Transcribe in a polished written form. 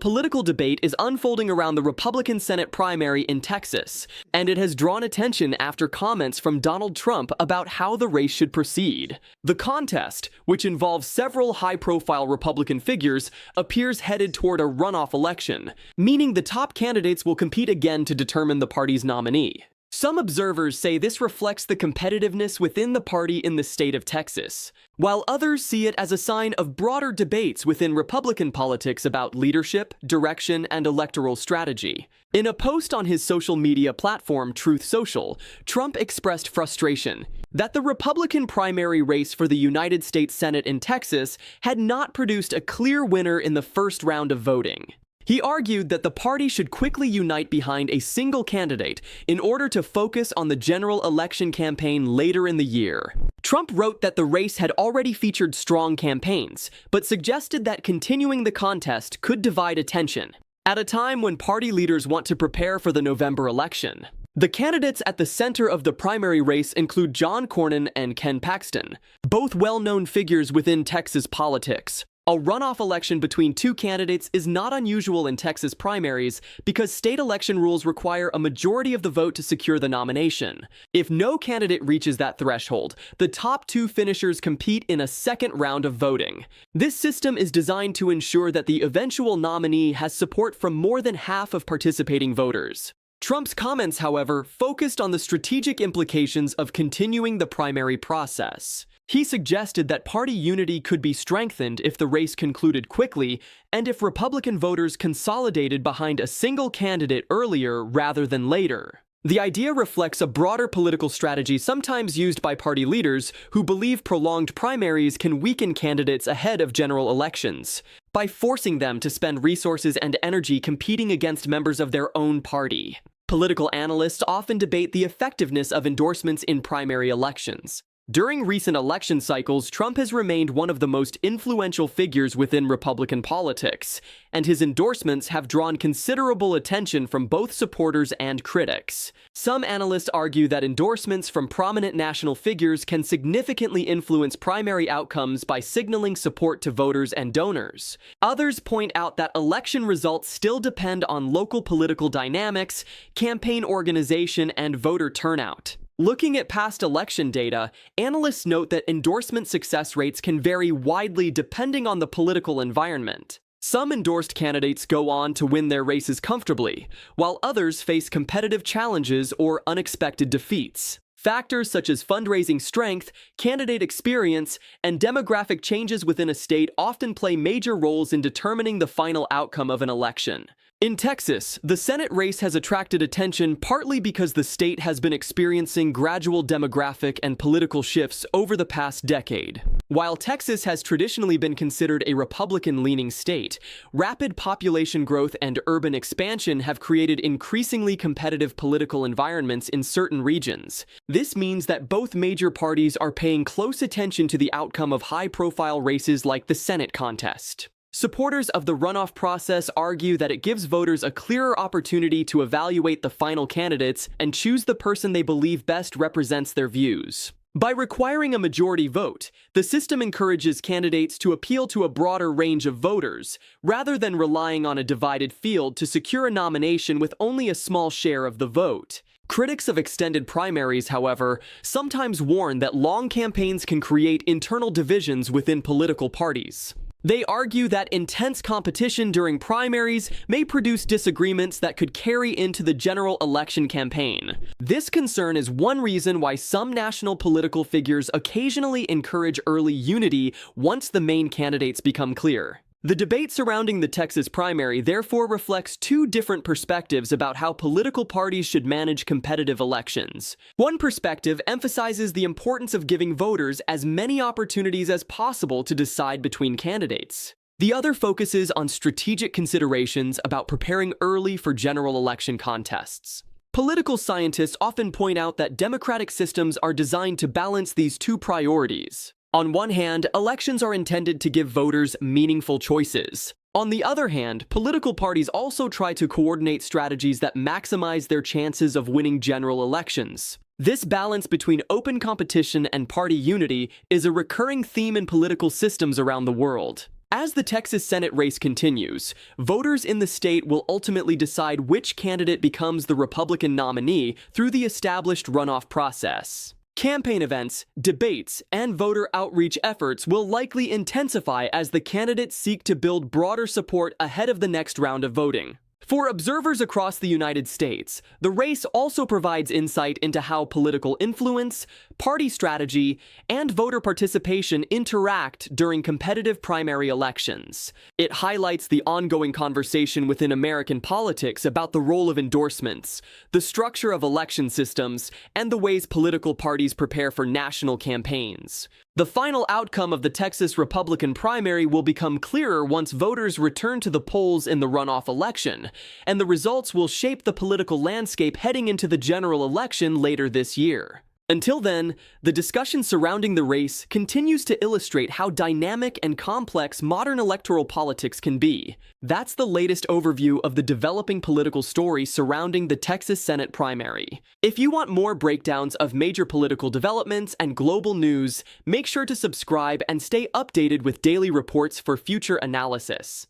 political debate is unfolding around the Republican Senate primary in Texas, and it has drawn attention after comments from Donald Trump about how the race should proceed. The contest, which involves several high-profile Republican figures, appears headed toward a runoff election, meaning the top candidates will compete again to determine the party's nominee. Some observers say this reflects the competitiveness within the party in the state of Texas, while others see it as a sign of broader debates within Republican politics about leadership, direction, and electoral strategy. In a post on his social media platform Truth Social, Trump expressed frustration that the Republican primary race for the United States Senate in Texas had not produced a clear winner in the first round of voting. He argued that the party should quickly unite behind a single candidate in order to focus on the general election campaign later in the year. Trump wrote that the race had already featured strong campaigns, but suggested that continuing the contest could divide attention at a time when party leaders want to prepare for the November election. The candidates at the center of the primary race include John Cornyn and Ken Paxton, both well-known figures within Texas politics. A runoff election between two candidates is not unusual in Texas primaries because state election rules require a majority of the vote to secure the nomination. If no candidate reaches that threshold, the top two finishers compete in a second round of voting. This system is designed to ensure that the eventual nominee has support from more than half of participating voters. Trump's comments, however, focused on the strategic implications of continuing the primary process. He suggested that party unity could be strengthened if the race concluded quickly and if Republican voters consolidated behind a single candidate earlier rather than later. The idea reflects a broader political strategy sometimes used by party leaders who believe prolonged primaries can weaken candidates ahead of general elections by forcing them to spend resources and energy competing against members of their own party. Political analysts often debate the effectiveness of endorsements in primary elections. During recent election cycles, Trump has remained one of the most influential figures within Republican politics, and his endorsements have drawn considerable attention from both supporters and critics. Some analysts argue that endorsements from prominent national figures can significantly influence primary outcomes by signaling support to voters and donors. Others point out that election results still depend on local political dynamics, campaign organization, and voter turnout. Looking at past election data, analysts note that endorsement success rates can vary widely depending on the political environment. Some endorsed candidates go on to win their races comfortably, while others face competitive challenges or unexpected defeats. Factors such as fundraising strength, candidate experience, and demographic changes within a state often play major roles in determining the final outcome of an election. In Texas, the Senate race has attracted attention partly because the state has been experiencing gradual demographic and political shifts over the past decade. While Texas has traditionally been considered a Republican-leaning state, rapid population growth and urban expansion have created increasingly competitive political environments in certain regions. This means that both major parties are paying close attention to the outcome of high-profile races like the Senate contest. Supporters of the runoff process argue that it gives voters a clearer opportunity to evaluate the final candidates and choose the person they believe best represents their views. By requiring a majority vote, the system encourages candidates to appeal to a broader range of voters, rather than relying on a divided field to secure a nomination with only a small share of the vote. Critics of extended primaries, however, sometimes warn that long campaigns can create internal divisions within political parties. They argue that intense competition during primaries may produce disagreements that could carry into the general election campaign. This concern is one reason why some national political figures occasionally encourage early unity once the main candidates become clear. The debate surrounding the Texas primary therefore reflects two different perspectives about how political parties should manage competitive elections. One perspective emphasizes the importance of giving voters as many opportunities as possible to decide between candidates. The other focuses on strategic considerations about preparing early for general election contests. Political scientists often point out that democratic systems are designed to balance these two priorities. On one hand, elections are intended to give voters meaningful choices. On the other hand, political parties also try to coordinate strategies that maximize their chances of winning general elections. This balance between open competition and party unity is a recurring theme in political systems around the world. As the Texas Senate race continues, voters in the state will ultimately decide which candidate becomes the Republican nominee through the established runoff process. Campaign events, debates, and voter outreach efforts will likely intensify as the candidates seek to build broader support ahead of the next round of voting. For observers across the United States, the race also provides insight into how political influence, party strategy, and voter participation interact during competitive primary elections. It highlights the ongoing conversation within American politics about the role of endorsements, the structure of election systems, and the ways political parties prepare for national campaigns. The final outcome of the Texas Republican primary will become clearer once voters return to the polls in the runoff election, and the results will shape the political landscape heading into the general election later this year. Until then, the discussion surrounding the race continues to illustrate how dynamic and complex modern electoral politics can be. That's the latest overview of the developing political story surrounding the Texas Senate primary. If you want more breakdowns of major political developments and global news, make sure to subscribe and stay updated with daily reports for future analysis.